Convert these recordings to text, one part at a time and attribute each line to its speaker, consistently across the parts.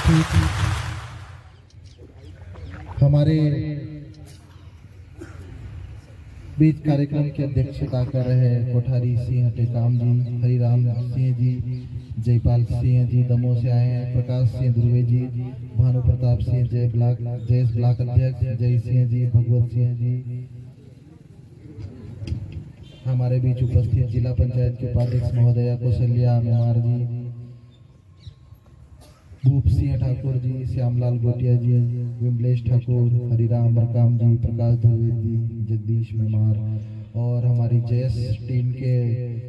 Speaker 1: उपस्थित हमारे बीच कार्यक्रम की अध्यक्षता कर रहे कोठारी सिंह टेकाम जी, हरिराम सिंह जी, जयपाल सिंह जी दमोह से आए हैं, प्रकाश सिंह ध्रुवे जी, भानु प्रताप सिंह जय ब्लॉक अध्यक्ष, जय सिंह जी, भगवत सिंह जी, हमारे बीच उपस्थित जिला पंचायत के उपाध्यक्ष महोदया कौशल्या मेमार जी, भूप सिंह ठाकुर जी, श्यामलाल गोटिया जी, विमलेश ठाकुर, हरिराम मरकाम जी, प्रकाश ध्रुवे जी, जगदीश मेमार और हमारी जयस टीम के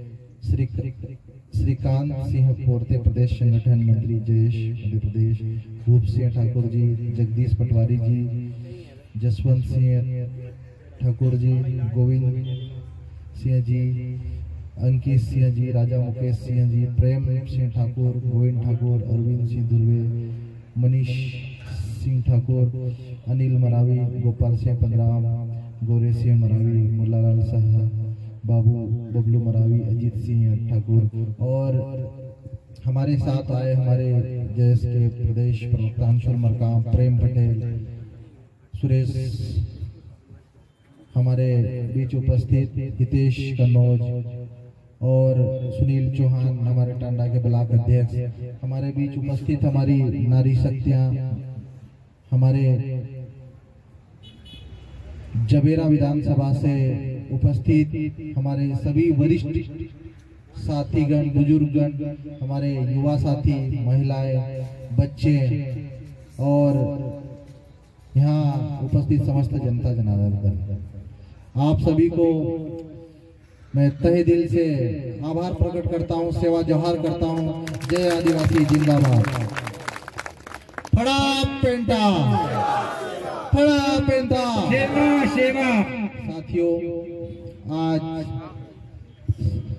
Speaker 1: श्रीकांत सिंह पोरते प्रदेश संगठन मंत्री जयेश मध्य प्रदेश, भूप सिंह ठाकुर जी, जगदीश पटवारी जी, जसवंत सिंह ठाकुर जी, गोविंद सिंह जी, अंकित सिंह जी, राजा मुकेश सिंह जी, प्रेम सिंह ठाकुर, गोविंद ठाकुर, अरविंद सिंह ध्रुवे, मनीष सिंह ठाकुर, अनिल मरावी, गोपाल सिंह पंद्राम, गौरे सिंह मरावी, मुल्लालाल साहा, बाबू बबलू मरावी, अजीत सिंह ठाकुर और हमारे साथ आए हमारे जयस के प्रदेश प्रवक्ता अंशुल मरकाम, प्रेम पटेल, सुरेश, हमारे बीच उपस्थित हितेश कन्नौज और सुनील चौहान, हमारे टांडा के ब्लॉक अध्यक्ष, हमारे बीच उपस्थित हमारी नारी शक्तियां, हमारे जबेरा विधानसभा से उपस्थित हमारे सभी वरिष्ठ साथीगण, बुजुर्गगण, हमारे युवा साथी, महिलाएं, बच्चे और यहाँ उपस्थित समस्त जनता जनार्दन, आप सभी को मैं तहे दिल से आभार प्रकट करता हूँ, सेवा जोहार करता हूँ। जय आदिवासी जिंदाबाद। फड़ा पेंटा, फड़ा पेंटा, सेवा सेवा। साथियों, आज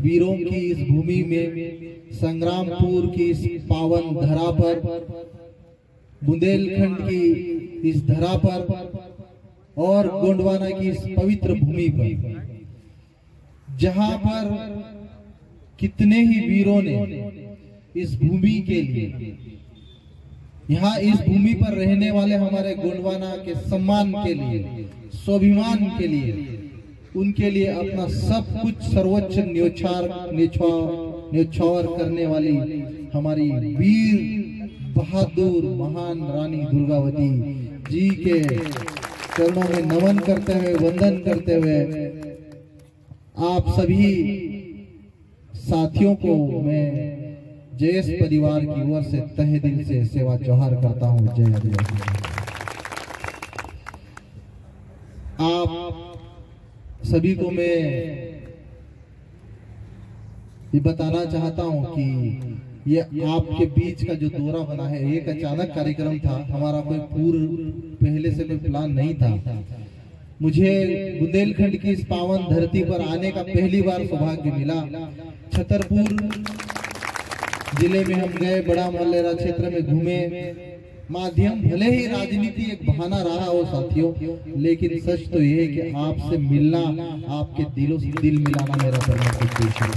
Speaker 1: वीरों की इस भूमि में, संग्रामपुर की इस पावन धरा पर, बुंदेलखंड की इस धरा पर और गोंडवाना की इस पवित्र भूमि पर, जहां पर कितने ही वीरों ने इस भूमि के लिए, यहाँ इस भूमि पर रहने वाले हमारे गोंडवाना के सम्मान के लिए, स्वाभिमान के लिए, उनके लिए अपना सब कुछ सर्वोच्च न्योछावर करने वाली हमारी वीर बहादुर महान रानी दुर्गावती जी के चरणों में नमन करते हुए, वंदन करते हुए आप सभी साथियों को मैं जयस परिवार की ओर से तहे दिल से सेवा जोहार करता हूं। जय आदिवासी। आप सभी को मैं ये बताना चाहता हूं कि ये आपके बीच का जो दौरा बना है, एक अचानक कार्यक्रम था, हमारा कोई पूर्व पहले से कोई प्लान नहीं था। मुझे बुंदेलखंड की इस पावन धरती पर आने का पहली बार सौभाग्य मिला। छतरपुर जिले में हम गए, बड़ा मल्लेरा क्षेत्र में घूमे। माध्यम भले ही राजनीति एक बहाना रहा हो साथियों, लेकिन सच तो ये है कि आपसे मिलना, आपके दिलों से दिल मिलाना मेरा प्रमुख उद्देश्य है।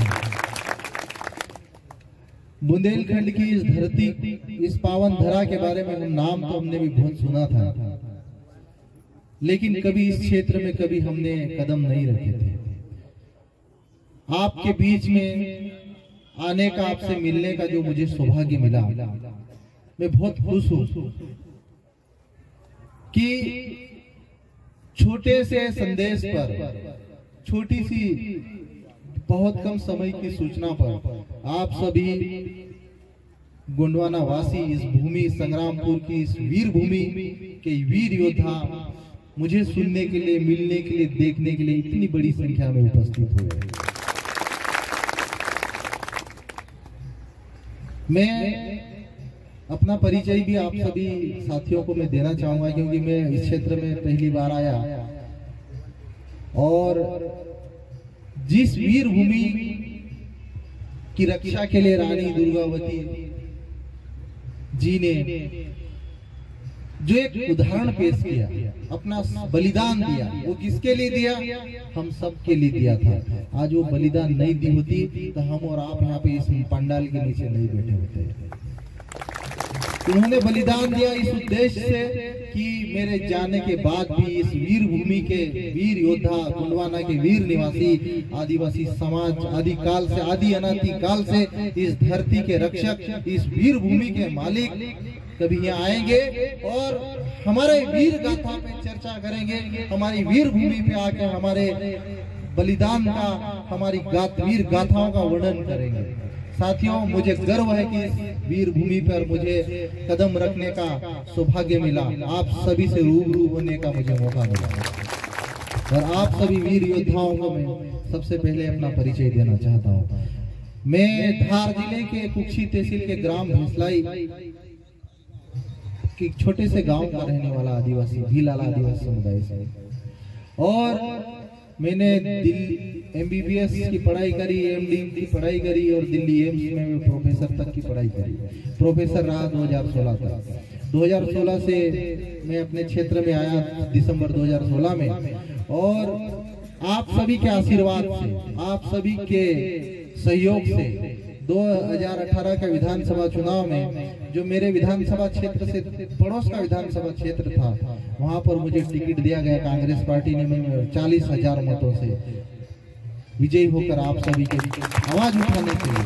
Speaker 1: बुंदेलखंड की इस धरती, इस पावन धरा के बारे में नाम तो हमने भी बहुत सुना था, लेकिन कभी इस क्षेत्र में कभी हमने कदम नहीं रखे थे। आपके बीच में आने का, आपसे मिलने का जो मुझे सौभाग्य मिला, मैं बहुत खुश हूं कि छोटे से संदेश पर, छोटी सी बहुत कम समय की सूचना पर आप सभी गोंडवाना वासी, इस भूमि, संग्रामपुर की इस वीर भूमि के वीर योद्धा मुझे सुनने के लिए, मिलने के लिए, देखने के लिए इतनी बड़ी संख्या में उपस्थित हुए। मैं अपना परिचय भी आप सभी साथियों को मैं देना चाहूंगा, क्योंकि मैं इस क्षेत्र में पहली बार आया और जिस वीर भूमि की रक्षा के लिए रानी दुर्गावती जी ने जो एक उदाहरण पेश किया, अपना बलिदान दिया, वो किसके लिए दिया? हम सब के लिए दिया था। आज वो बलिदान नहीं दी होती तो हम और आप यहाँ पे इस पंडाल के नीचे नहीं बैठे होते। उन्होंने बलिदान दिया इस उद्देश्य से कि मेरे जाने के बाद भी इस वीर भूमि के वीर योद्धा, कुंडवाना के वीर निवासी आदिवासी समाज आदि काल से, आदि अनादि काल से इस धरती के रक्षक, इस वीर भूमि के मालिक कभी यहाँ आएंगे और हमारे वीर गाथा पे चर्चा करेंगे, हमारी वीर भूमि पे आके हमारे बलिदान का, हमारी वीर गाथाओं का वर्णन करेंगे। साथियों, मुझे गर्व है कि इस वीर भूमि पर मुझे कदम रखने का सौभाग्य मिला, आप सभी से रूबरू होने का मुझे मौका मिला और आप सभी वीर योद्धाओं को मैं सबसे पहले अपना परिचय देना चाहता हूँ। मैं धार जिले के कुक्षी तहसील के ग्राम भैंसलाई कि छोटे से गांव का रहने वाला आदिवासी, भीलाला आदिवासी समुदाय से, और मैंने दिल्ली MBBS की पढ़ाई करी, MD की पढ़ाई करी और दिल्ली एम्स में मैं प्रोफेसर तक की पढ़ाई करी। प्रोफेसर रहा 2016 तक। 2016 से मैं अपने क्षेत्र में आया दिसंबर 2016 में, और आप सभी के आशीर्वाद से, आप सभी के सहयोग से 2018 के विधानसभा चुनाव में जो मेरे विधानसभा क्षेत्र से पड़ोस का विधानसभा क्षेत्र था, वहां पर मुझे टिकट दिया गया कांग्रेस पार्टी ने। मैं 40,000 मतों से विजयी होकर आप सभी के आवाज उठाने के लिए,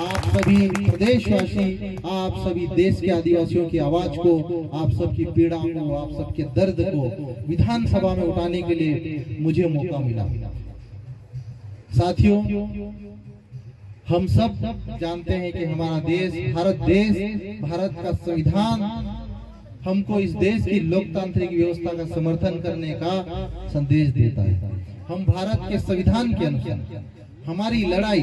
Speaker 1: आप सभी प्रदेशवासी, आप सभी देश के आदिवासियों की आवाज को, आप सबकी पीड़ा को, आप सबके दर्द को विधानसभा में उठाने के लिए मुझे मौका मिला। साथियों, हम सब जानते हैं कि हमारा देश, भारत का संविधान हमको इस देश की लोकतांत्रिक व्यवस्था का समर्थन करने का संदेश देता है। हम भारत के संविधान के अनुसार हमारी लड़ाई,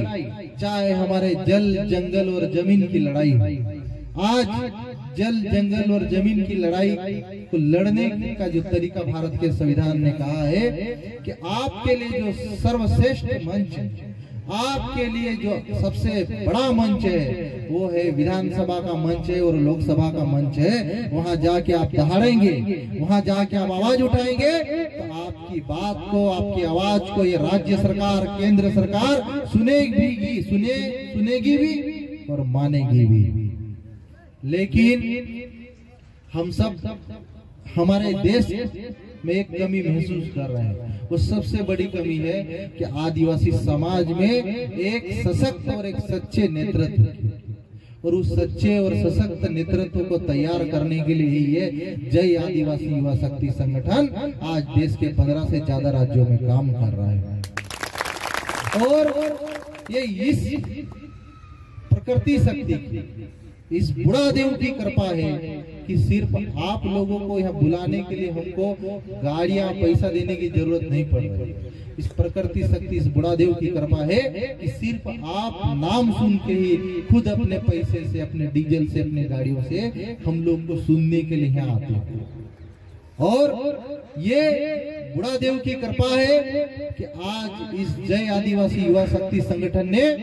Speaker 1: चाहे हमारे जल, जंगल और जमीन की लड़ाई हो, आज जल, जंगल और जमीन की लड़ाई को लड़ने का जो तरीका भारत के संविधान ने कहा है कि आपके लिए जो सर्वश्रेष्ठ मंच, आपके लिए जो सबसे बड़ा मंच है वो है विधानसभा का मंच है और लोकसभा का मंच है। वहां जाके आप दहाड़ेंगे, वहां जाके आप आवाज उठाएंगे तो आपकी बात को, आपकी आवाज को ये राज्य सरकार, केंद्र सरकार सुनेगी भी और मानेगी भी। लेकिन हम सब हमारे देश में एक कमी महसूस कर रहे हैं। वो सबसे बड़ी कमी है कि आदिवासी समाज में एक सशक्त और एक सच्चे नेतृत्व, और उस सच्चे और सशक्त नेतृत्व को तैयार करने के लिए ही ये जय आदिवासी युवा शक्ति संगठन आज देश के 15 से ज्यादा राज्यों में काम कर रहा है। और ये इस प्रकृति शक्ति, इस बुढ़ादेव की कृपा है कि सिर्फ आप लोगों को यहाँ बुलाने के लिए हमको गाड़ियां, पैसा देने की जरूरत नहीं पड़ रही। इस प्रकृति शक्ति, इस बुढ़ादेव की कृपा है कि सिर्फ आप नाम सुन के ही खुद अपने पैसे से, अपने डीजल से, अपने गाड़ियों से हम लोग को सुनने के लिए यहाँ आते हैं। और ये बुढ़ादेव की कृपा है कि आज इस जय आदिवासी युवा शक्ति संगठन ने,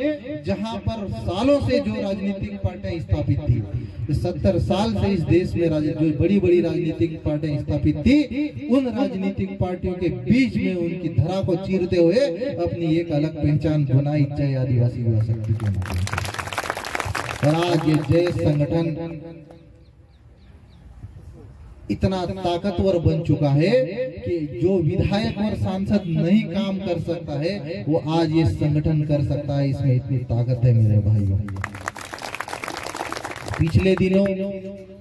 Speaker 1: जहां पर सालों से जो राजनीतिक पार्टियां स्थापित थी, 70 साल से इस देश में जो बड़ी बड़ी राजनीतिक पार्टियां स्थापित थी, उन राजनीतिक पार्टियों के बीच में उनकी धरा को चीरते हुए अपनी एक अलग पहचान बनाई जय आदिवासी युवा शक्ति के माध्यम से। और आज ये जय संगठन इतना ताकतवर बन चुका है कि जो विधायक और सांसद नहीं काम कर सकता है वो आज ये संगठन कर सकता है। इसमें इतनी ताकत है मेरे भाइयों। पिछले दिनों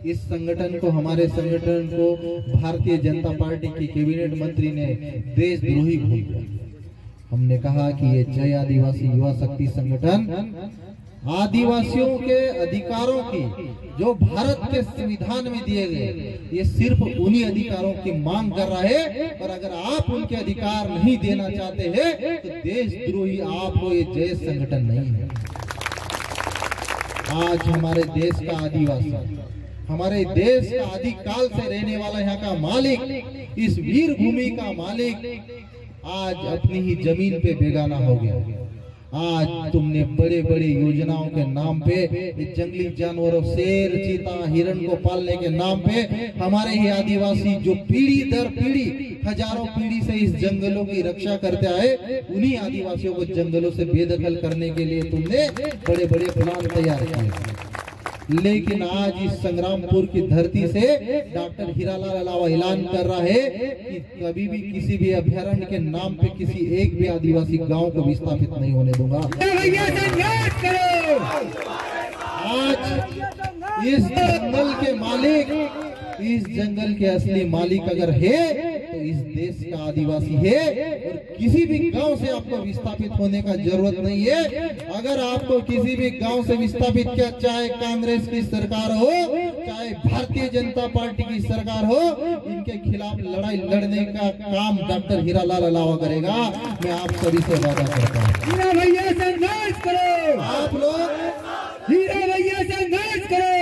Speaker 1: इस संगठन को, हमारे संगठन को भारतीय जनता पार्टी की कैबिनेट मंत्री ने देशद्रोही बोल दिया। हमने कहा कि ये जय आदिवासी युवा शक्ति संगठन आदिवासियों के अधिकारों की, जो भारत के संविधान में दिए गए, ये सिर्फ उन्हीं अधिकारों की मांग कर रहा है। और अगर आप उनके अधिकार नहीं देना चाहते हैं तो देशद्रोही आप हो, ये जय संगठन नहीं है। आज हमारे देश का आदिवासी, हमारे देश का आदिकाल से रहने वाला यहाँ का मालिक, इस वीर भूमि का मालिक आज अपनी ही जमीन पे बेगाना हो गया। आज तुमने बड़े बड़े योजनाओं के नाम पे, जंगली जानवरों, शेर, चीता, हिरण को पालने के नाम पे हमारे ही आदिवासी जो पीढ़ी दर पीढ़ी, हजारों पीढ़ी से इस जंगलों की रक्षा करते आए, उन्हीं आदिवासियों को जंगलों से बेदखल करने के लिए तुमने बड़े बड़े प्लान तैयार किए। लेकिन आज इस संग्रामपुर की धरती से डॉक्टर हीरालाल अलावा ऐलान कर रहा है कि कभी भी किसी भी अभ्यारण्य के नाम पे किसी एक भी आदिवासी गांव को विस्थापित नहीं होने दूंगा। आज इस जंगल के मालिक, इस जंगल के असली मालिक अगर है तो इस देश का आदिवासी है और किसी भी गांव से आपको विस्थापित होने का जरूरत नहीं है। अगर आपको किसी भी गांव से विस्थापित किया, चाहे कांग्रेस की सरकार हो, चाहे भारतीय जनता पार्टी की सरकार हो, इनके खिलाफ लड़ाई लड़ने का काम डॉक्टर हीरालाल अलावा करेगा। मैं आप सभी से वादा करता हूँ।
Speaker 2: हीरा भैया संघर्ष करो,
Speaker 1: आप लोग
Speaker 2: हीरा भैया संघर्ष करो।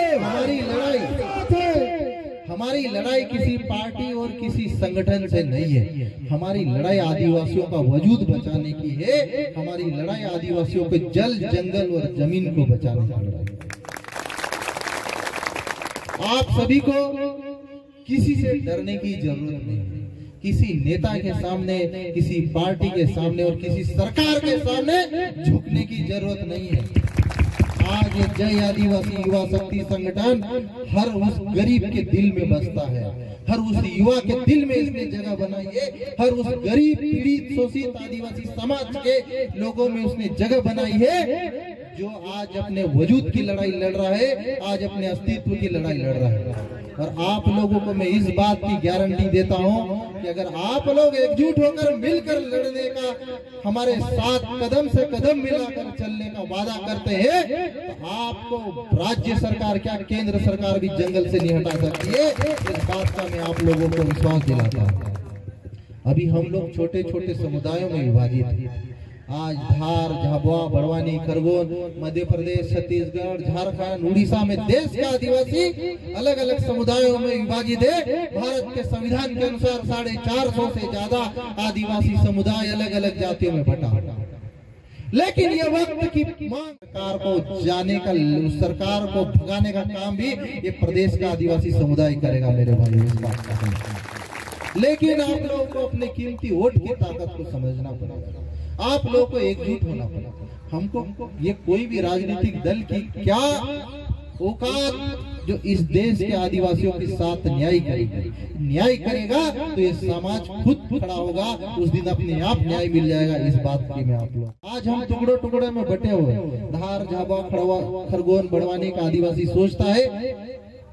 Speaker 1: हमारी लड़ाई किसी पार्टी और किसी संगठन से नहीं है। हमारी लड़ाई आदिवासियों का वजूद बचाने की है। हमारी लड़ाई आदिवासियों के जल, जंगल और जमीन को बचाने की लड़ाई। आप सभी को किसी से डरने की जरूरत नहीं है। किसी नेता के सामने, किसी पार्टी के सामने और किसी सरकार के सामने झुकने की जरूरत नहीं है। आज ये जय आदिवासी युवा शक्ति संगठन हर उस गरीब के दिल में बसता है, हर उस युवा के दिल में इसने जगह बनाई है, हर उस गरीब, पीड़ित, शोषित आदिवासी समाज के लोगों में उसने जगह बनाई है, जो आज अपने वजूद की लड़ाई लड़ रहा है, आज अपने अस्तित्व की लड़ाई लड़ रहा है। और आप लोगों को मैं इस बात की गारंटी देता हूं कि अगर आप लोग एकजुट होकर मिलकर लड़ने का, हमारे साथ कदम से कदम मिलाकर चलने का वादा करते हैं, तो आपको राज्य सरकार क्या, केंद्र सरकार भी जंगल से नहीं हटा सकती है। इस बात का मैं आप लोगों को विश्वास दिलाता हूँ। अभी हम लोग छोटे छोटे समुदायों में विभाजित हैं। आज धार, झाबुआ, बड़वानी, खरगोन, मध्य प्रदेश, छत्तीसगढ़, झारखंड, उड़ीसा में देश का आदिवासी अलग अलग समुदायों में विभाजित है। भारत के संविधान के अनुसार 450 से ज्यादा आदिवासी समुदाय अलग अलग जातियों में बटा। लेकिन ये वक्त की मांग, सरकार को जाने का, सरकार को भगाने का काम भी ये प्रदेश का आदिवासी समुदाय करेगा मेरे भाई, इस बात का। लेकिन आप लोगों को अपने कीमती वोट की ताकत को समझना पड़ेगा। आप लोगों को एकजुट होना पड़ेगा। हमको ये कोई भी राजनीतिक दल की क्या औकात जो इस देश के आदिवासियों के साथ न्याय करेगा तो ये समाज खुद खड़ा होगा, उस दिन अपने आप न्याय मिल जाएगा। इस बात की मैं आप लोग, आज हम टुकड़ों टुकड़े में बटे हुए, धार, झाबुआ, खरगोन, बड़वानी का आदिवासी सोचता है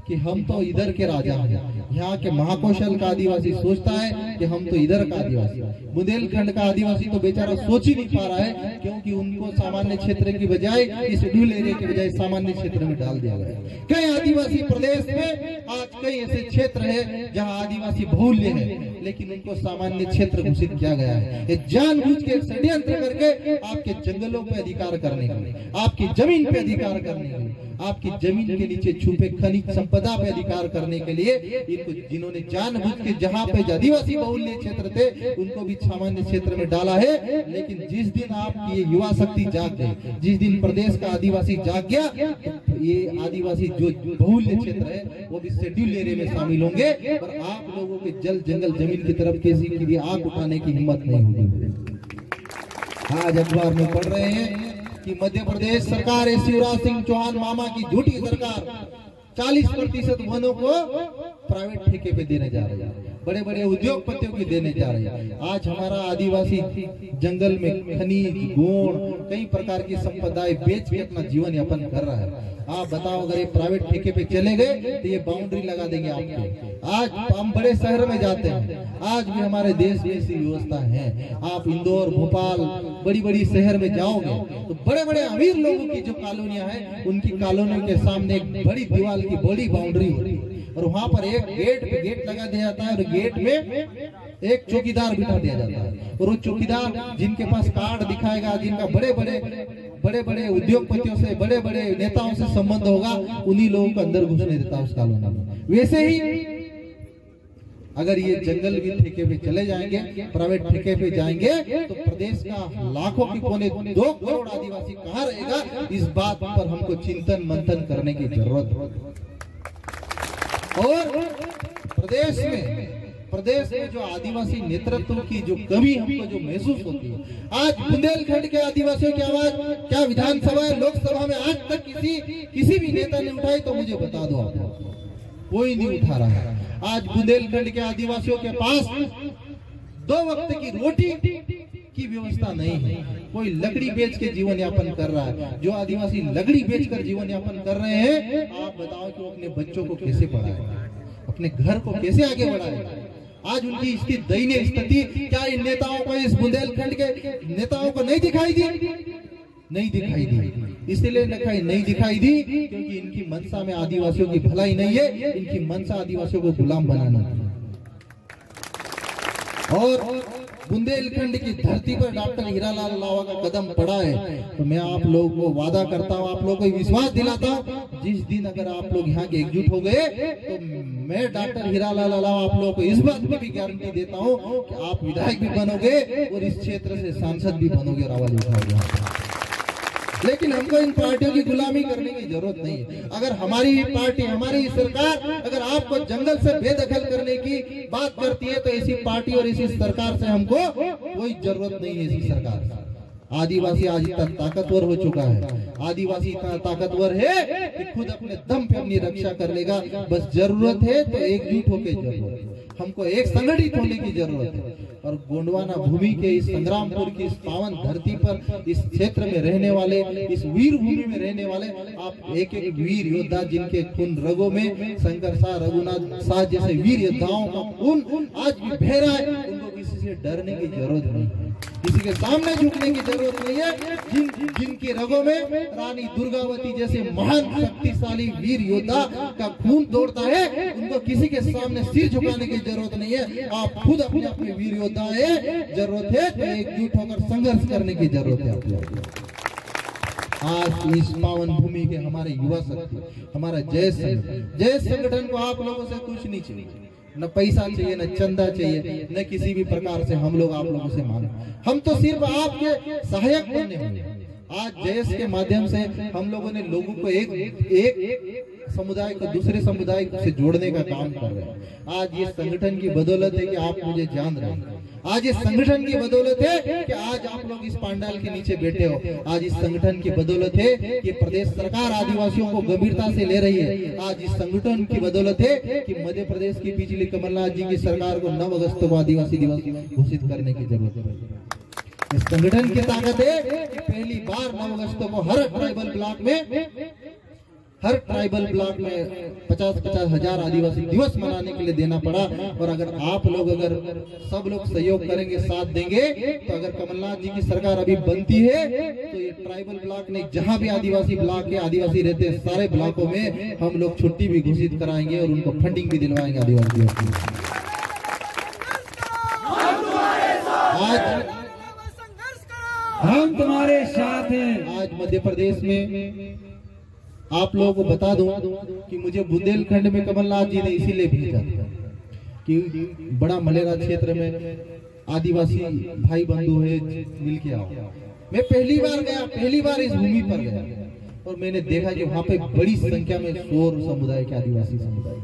Speaker 1: कि हम तो इधर के राजा हैं। यहाँ के महाकौशल का आदिवासी सोचता है कि हम तो इधर का आदिवासी। बुंदेलखंड का आदिवासी तो बेचारा सोच ही नहीं पा रहा है, क्योंकि उनको सामान्य क्षेत्र की बजाय, इस शेड्यूल एरिया की बजाय सामान्य क्षेत्र में डाल दिया गया। कई आदिवासी प्रदेश में आज कई ऐसे क्षेत्र है जहाँ आदिवासी बहुल्य है, लेकिन उनको सामान्य क्षेत्र घोषित किया गया है। ये जानबूझ के षड्यंत्र करके आपके जंगलों पे अधिकार करने के लिए, आपकी जमीन पे अधिकार करने के लिए, आपकी जमीन के नीचे छुपे खनिज संपदा पे अधिकार करने के लिए इनको, जिन्होंने जानबूझ के जहाँ पे आदिवासी बहुल्य क्षेत्र थे उनको भी सामान्य क्षेत्र में डाला है। लेकिन जिस दिन आपकी ये युवा शक्ति जाग गई, जिस दिन प्रदेश का आदिवासी जाग गया, तो ये आदिवासी जो बहुल्य क्षेत्र है वो भी शेड्यूल एरिया में शामिल होंगे और आप लोगों के जल, जंगल, जमीन की तरफ किसी की भी आंख उठाने की हिम्मत नहीं होगी। आज अखबार में पढ़ रहे हैं कि मध्य प्रदेश सरकार है, शिवराज सिंह चौहान मामा की झूठी सरकार 40% वनों को प्राइवेट ठेके पे देने जा रही है, बड़े बड़े उद्योगपतियों की देने जा रही है। आज हमारा आदिवासी जंगल में खनिज, गोण, कई प्रकार की संपदाएं बेच के अपना जीवन यापन कर रहा है। आप बताओ, अगर ये प्राइवेट ठेके पे चले गए तो ये बाउंड्री लगा देंगे आपको। आज हम बड़े शहर में जाते हैं, आज भी हमारे देश में ऐसी व्यवस्था है। आप इंदौर, भोपाल, बड़ी बड़ी शहर में जाओगे तो बड़े बड़े अमीर लोगों की जो कॉलोनियां हैं, उनकी कॉलोनियों के सामने एक बड़ी दीवार की बड़ी बाउंड्री होती है और वहां पर एक गेट लगा दिया जाता है और गेट में एक चौकीदार बिठा दिया जाता है। और वो चौकीदार जिनके पास कार्ड दिखाएगा, जिनका बड़े बड़े उद्योगपतियों से, बड़े बड़े नेताओं से संबंध होगा, उन्हीं लोगों को अंदर घुसने देता है उस कॉलोनी में। वैसे ही अगर ये जंगल भी ठेके पे चले जाएंगे, प्राइवेट ठेके पे जाएंगे, तो प्रदेश का लाखों की पौने 2 करोड़ आदिवासी कहाँ रहेगा, इस बात पर हमको चिंतन मंथन करने की जरूरत है। और प्रदेश में प्रदेश में जो आदिवासी नेतृत्व की जो कमी हमको जो महसूस होती है, आज बुंदेलखंड के आदिवासियों की आवाज क्या विधानसभा लोकसभा में आज तक किसी भी नेता ने उठाई तो मुझे बता दो आप। कोई नहीं उठा रहा है। आज बुंदेलखंड के आदिवासियों के पास 2 वक्त की रोटी की व्यवस्था नहीं है। कोई लकड़ी बेच के जीवन यापन कर रहा है। जो आदिवासी लकड़ी बेचकर जीवन यापन कर रहे हैं, आप बताओ कि वो अपने बच्चों को कैसे पढ़ाए, अपने घर को कैसे आगे बढ़ाए। आज उनकी इसकी दयनीय स्थिति क्या इन नेताओं को, इस बुंदेलखंड के नेताओं को नहीं दिखाई दी? नहीं दिखाई दी। इसलिए नहीं दिखाई दी क्योंकि इनकी मंशा में आदिवासियों की भलाई नहीं है। इनकी मंशा आदिवासियों को गुलाम बनाना है। और बुंदेलखंड की धरती पर डॉक्टर हीरालाल लावा का कदम पड़ा है, तो मैं आप लोगों को वादा करता हूं, आप लोगों को विश्वास दिलाता हूं, जिस दिन अगर आप लोग यहाँ के एकजुट हो गए तो मैं डॉक्टर हीरालाल लावा आप लोगों को इस बात की भी गारंटी देता हूं कि आप विधायक भी बनोगे और इस क्षेत्र से सांसद भी बनोगे और आवाज उठाओगे। लेकिन हमको इन पार्टियों की गुलामी करने की जरूरत नहीं है। अगर हमारी पार्टी, हमारी सरकार अगर आपको जंगल से बेदखल करने की बात करती है तो ऐसी पार्टी और ऐसी सरकार से हमको कोई जरूरत नहीं है। ऐसी सरकार, आदिवासी आज इतना ताकतवर हो चुका है, आदिवासी इतना ताकतवर है कि खुद अपने दम पे अपनी रक्षा कर लेगा। बस जरूरत है तो एकजुट होकर जरूरत है, हमको एक संगठित होने की जरूरत है। और गोंडवाना भूमि के इस संग्रामपुर की इस पावन धरती पर, इस क्षेत्र में रहने वाले, इस वीर भूमि में रहने वाले आप एक एक वीर योद्धा जिनके खून रगों में शंकर शाह, रघुनाथ शाह जैसे वीर योद्धाओं का खून आज भी बह रहा है, उनको किसी से डरने की जरूरत नहीं है, किसी के सामने झुकने की जरूरत नहीं है। जिनकी रगों में रानी दुर्गावती जैसे महान शक्तिशाली वीर योद्धा का खून दौड़ता है, उनको किसी के सामने सिर झुकाने की जरूरत नहीं है। आप खुद अपने अपने वीर योद्धा है, जरूरत है तो एकजुट होकर संघर्ष करने की जरूरत है आप लोगों को। आज इस पावन भूमि के हमारे युवा शक्ति, हमारा जय संगठन को आप लोगों से कुछ नहीं चाहिए, न पैसा चाहिए, न चंदा चाहिए, न किसी भी प्रकार से हम लोग आप लोगों से मांगे। हम तो सिर्फ आपके सहायक बनने होंगे। आज जयस के माध्यम से हम लोगों ने लोगों को एक समुदाय को दूसरे समुदाय से जोड़ने का काम कर रहे हैं। आज ये संगठन की बदौलत है कि आप मुझे जान रहे हैं। आज इस संगठन की बदौलत है कि आज आप लोग इस पंडाल के नीचे बैठे हो। आज इस संगठन की बदौलत है कि प्रदेश सरकार आदिवासियों को गंभीरता से ले रही है। आज इस संगठन की बदौलत है कि मध्य प्रदेश की पिछली कमलनाथ जी की सरकार को 9 अगस्त को आदिवासी दिवस घोषित करने की जरूरत है। इस संगठन की ताकत है कि पहली बार 9 अगस्त को हर ट्राइबल ब्लॉक में 50-50 हजार आदिवासी दिवस मनाने के लिए देना पड़ा। और अगर आप लोग सब लोग सहयोग करेंगे, साथ देंगे, तो अगर कमलनाथ जी की सरकार अभी बनती है तो ये ट्राइबल ब्लॉक ने जहां भी आदिवासी ब्लॉक के आदिवासी रहते हैं सारे ब्लॉकों में हम लोग छुट्टी भी घोषित कराएंगे और उनको फंडिंग भी दिलवाएंगे आदिवासी दिवस की। आज
Speaker 2: हम तुम्हारे साथ हैं।
Speaker 1: आज मध्य प्रदेश में आप लोगों को बता दूं कि मुझे बुंदेलखंड में कमलनाथ जी ने इसीलिए भेजा कि बड़ा मलेरा क्षेत्र में आदिवासी भाई बंधु है, मिल के आओ। मैं पहली बार इस भूमि पर गया और मैंने देखा कि वहाँ पे बड़ी संख्या में शोर समुदाय के आदिवासी समुदाय,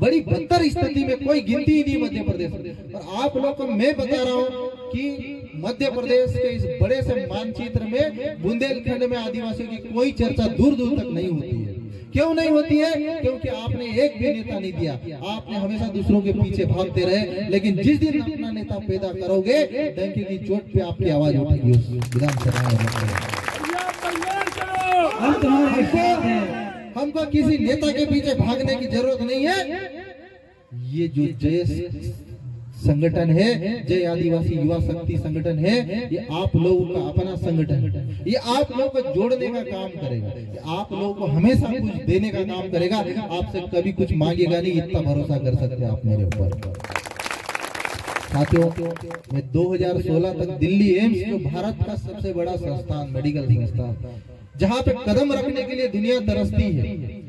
Speaker 1: बड़ी बदतर स्थिति में, कोई गिनती ही नहीं मध्य प्रदेश में। और आप लोग को मैं बता रहा हूँ कि मध्य प्रदेश के इस बड़े से मानचित्र में बुंदेलखंड में आदिवासियों की कोई चर्चा दूर दूर तक नहीं होती है। क्यों नहीं होती है? क्योंकि आपने एक भी नेता नहीं दिया। आपने हमेशा दूसरों के पीछे भागते रहे, लेकिन जिस दिन अपना नेता पैदा करोगे डंके की चोट पे आपकी आवाज उठेगी उस विधानसभा में। हमको किसी नेता के पीछे भागने की जरूरत नहीं है। ये जो जय संगठन है, जय आदिवासी युवा शक्ति संगठन है, ये आप लोगों का अपना संगठन है। ये आप लोगों को जोड़ने का काम करेगा, ये आप लोगों को हमेशा कुछ देने का काम करेगा। आपसे कभी कुछ मांगेगा नहीं, इतना भरोसा कर सकते हैं आप मेरे ऊपर। साथियों, मैं 2016 तक दिल्ली एम्स, जो भारत का सबसे बड़ा संस्थान, मेडिकल संस्थान, जहाँ पे कदम रखने के लिए दुनिया तरसती है,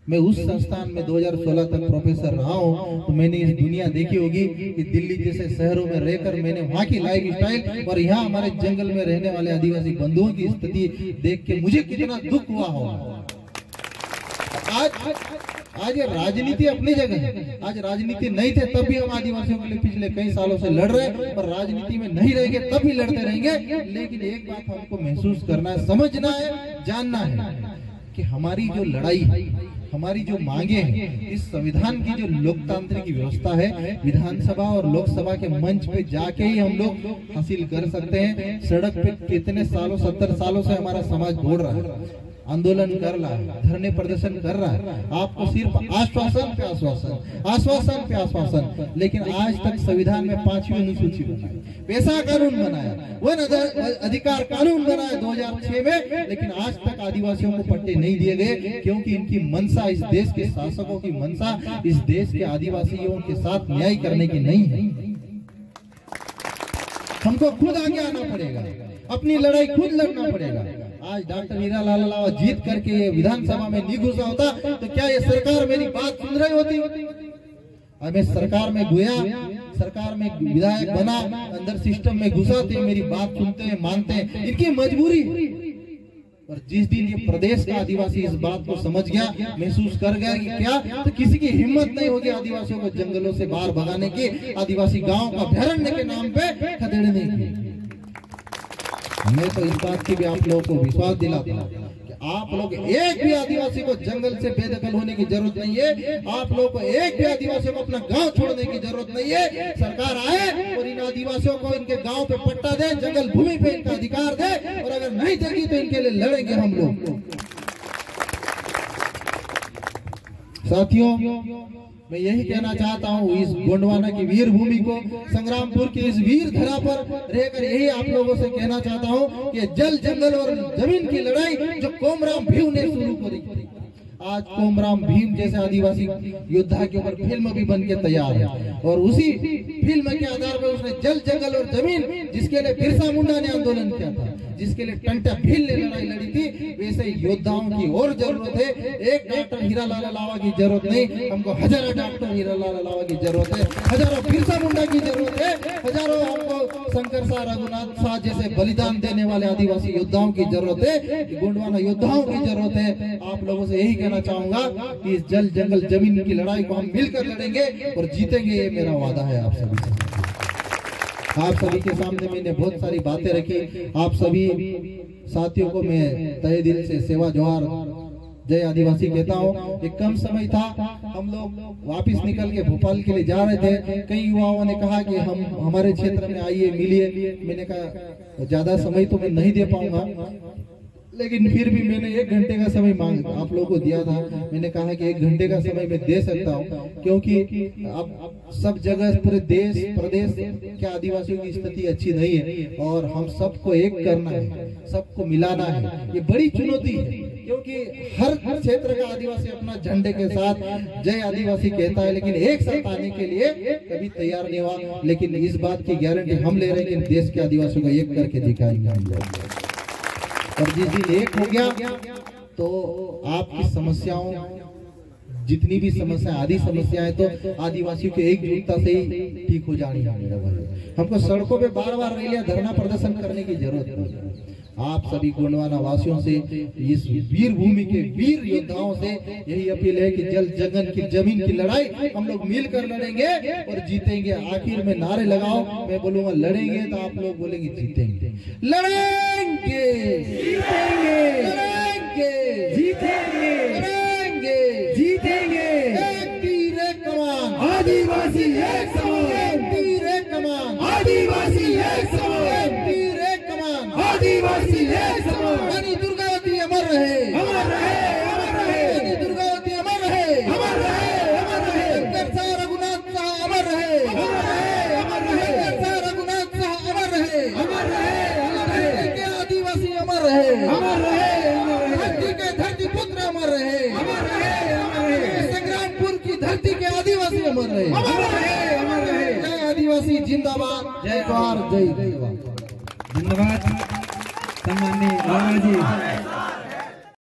Speaker 1: मैं उस संस्थान में 2016 तक प्रोफेसर रहा हूँ। तो मैंने इस दुनिया देखी होगी कि दिल्ली जैसे शहरों में रहकर मैंने वहाँ की लाइफ स्टाइल और यहाँ हमारे जंगल में रहने वाले आदिवासी बंधुओं की स्थिति देख के मुझे कितना दुख हुआ होगा। आज ये राजनीति अपनी जगह है। आज राजनीति नहीं थे तब भी हम आदिवासियों के लिए पिछले कई सालों से लड़ रहे हैं, और राजनीति में नहीं रहेंगे तब भी लड़ते रहेंगे। लेकिन एक बात हमको महसूस करना है, समझना है, जानना है कि हमारी जो लड़ाई, हमारी जो मांगे हैं, इस संविधान की जो लोकतांत्रिक व्यवस्था है, विधानसभा और लोकसभा के मंच पे जाके ही हम लोग हासिल कर सकते हैं। सड़क पे कितने सालों, 70 सालों से हमारा समाज दौड़ रहा है, आंदोलन कर रहा है, धरने प्रदर्शन कर रहा है। आपको सिर्फ आश्वासन पे आश्वासन, आश्वासन पे आश्वासन, लेकिन आज तक संविधान में 5वीं अनुसूची बनाई, पैसा कानून बनाया, वन अधिकार कानून बनाया 2006 में, लेकिन आज तक आदिवासियों को पट्टे नहीं दिए गए, क्योंकि इनकी मंशा, इस देश के शासकों की मंशा इस देश के आदिवासियों के साथ न्याय करने की नहीं है। हमको खुद आगे आना पड़ेगा, अपनी लड़ाई खुद लड़ना पड़ेगा। आज डॉक्टर हीरालाल लावा जीत करके ये विधानसभा में नहीं घुसा होता तो क्या ये सरकार मेरी बात सुन रही होती? मैं सरकार में गया, सरकार में विधायक बना, अंदर सिस्टम में घुसा तो मेरी बात सुनते हैं, मानते हैं, इनकी मजबूरी। और जिस दिन ये प्रदेश का आदिवासी इस बात को समझ गया, महसूस कर गया कि क्या, तो किसी की हिम्मत नहीं होगी आदिवासियों को जंगलों से बाहर भगाने की, आदिवासी गांव का अभ्यारण्य के नाम पे खदेड़ने की। मैं तो इस बात की भी आप लोगों को विश्वास दिलाता हूं कि आप लोग एक भी आदिवासी को जंगल से बेदखल होने की जरूरत नहीं है। आप लोगों को एक भी आदिवासियों को अपना गांव छोड़ने की जरूरत नहीं है। सरकार आए और इन आदिवासियों को इनके गांव पे पट्टा दे, जंगल भूमि पे इनका अधिकार दे, और अगर नहीं देगी तो इनके लिए लड़ेंगे हम लोग। साथियों, मैं यही कहना चाहता हूँ, इस गोंडवाना की वीर भूमि को, संग्रामपुर की इस वीर धरा पर रहकर यही आप लोगों से कहना चाहता हूँ कि जल, जंगल और जमीन की लड़ाई जो कोमराम भीम ने शुरू करी, आज कोमराम भीम जैसे आदिवासी योद्धा के ऊपर फिल्म भी बन के तैयार है, और उसी फिल्म के आधार पर उसने जल, जंगल और जमीन, जिसके लिए बिरसा मुंडा ने आंदोलन किया था, जिसके लिए टंटा भील ने लड़ाई लड़ी थी, वैसे योद्धाओं की और जरूरत है। एक डॉक्टर हीरालाल लावा की जरूरत नहीं, हमको हजारों डॉक्टर हीरालाल लावा की जरूरत है, हजारों बिरसा मुंडा की जरूरत है, हजारों हमको शंकर शाह, रघुनाथ शाह जैसे बलिदान देने वाले आदिवासी योद्धाओं की जरूरत है, गोंडवाना योद्धाओं की जरूरत है। आप लोगों से यही कहना चाहूंगा कि इस जल, जंगल, जमीन की लड़ाई को हम मिलकर लड़ेंगे और जीतेंगे, ये मेरा वादा है आप सभी से। आप सभी के सामने मैंने बहुत सारी बातें रखी। आप सभी साथियों को मैं तहे दिल से सेवा जोहार, जय आदिवासी कहता हूँ। एक कम समय था, हम लोग वापस निकल के भोपाल के लिए जा रहे थे। कई युवाओं ने कहा कि हम हमारे क्षेत्र में आइए, मिलिए। मैंने कहा ज्यादा समय तो मैं नहीं दे पाऊंगा, लेकिन फिर भी मैंने 1 घंटे का समय मांग आप लोगों को दिया था। मैंने कहा कि 1 घंटे का समय मैं दे सकता हूं, क्योंकि अब सब जगह पूरे देश प्रदेश के आदिवासियों की स्थिति अच्छी नहीं है, और हम सबको एक करना है, सबको मिलाना है। ये बड़ी चुनौती है, क्योंकि हर क्षेत्र का आदिवासी अपना झंडे के साथ जय आदिवासी कहता है, लेकिन एक साथ आने के लिए कभी तैयार नहीं हुआ। लेकिन इस बात की गारंटी हम ले रहे हैं कि देश के आदिवासियों को एक करके दिखाएंगे हम लोग। और जिस दिन एक हो गया तो आपकी समस्याओं, जितनी भी समस्या, आदि समस्याएं तो आदिवासियों के एकजुटता से ही ठीक हो जानी है मेरा भाई। हमको सड़कों पे बार-बार रैलियां, धरना प्रदर्शन करने की जरूरत नहीं। आप सभी गोंडवाना वासियों से, इस वीर भूमि के वीर योद्धाओं से यही अपील है कि जल, जंगल की जमीन की लड़ाई हम लोग मिलकर लड़ेंगे और जीतेंगे। आखिर में नारे लगाओ, मैं बोलूंगा लड़ेंगे तो आप लोग बोलेंगे जीतेंगे। लड़ेंगे, जीतेंगे, लड़ेंगे, जीतेंगे, लड़ेंगे, जीतेंगे। एक तीर एक कमान, आदिवासी एक समान, एक तीर एक कमान, आदिवासी एक समान, एक तीर एक कमान, आदिवासी एक समान। रानी दुर्गावती अमर रहे, अमर रहे, अमर रहे। रानी दुर्गावती अमर रहे, अमर रहे, अमर रहे। शंकर शाह, रघुनाथ शाह अमर रहे, अमर रहे, अमर रहे। शंकर शाह, रघुनाथ शाह अमर रहे, अमर रहे, अमर रहे। के आदिवासी अमर रहे, अमर रहे, अमर रहे। धरती के धरती पुत्र अमर रहे, अमर रहे, अमर रहे। संग्रामपुर की धरती के आदिवासी अमर रहे, अमर रहे, अमर रहे। जय आदिवासी जिंदाबाद, जय जोहार, जय जिंदाबाद।
Speaker 2: धन्यवाद सम्माननीय लाला जी।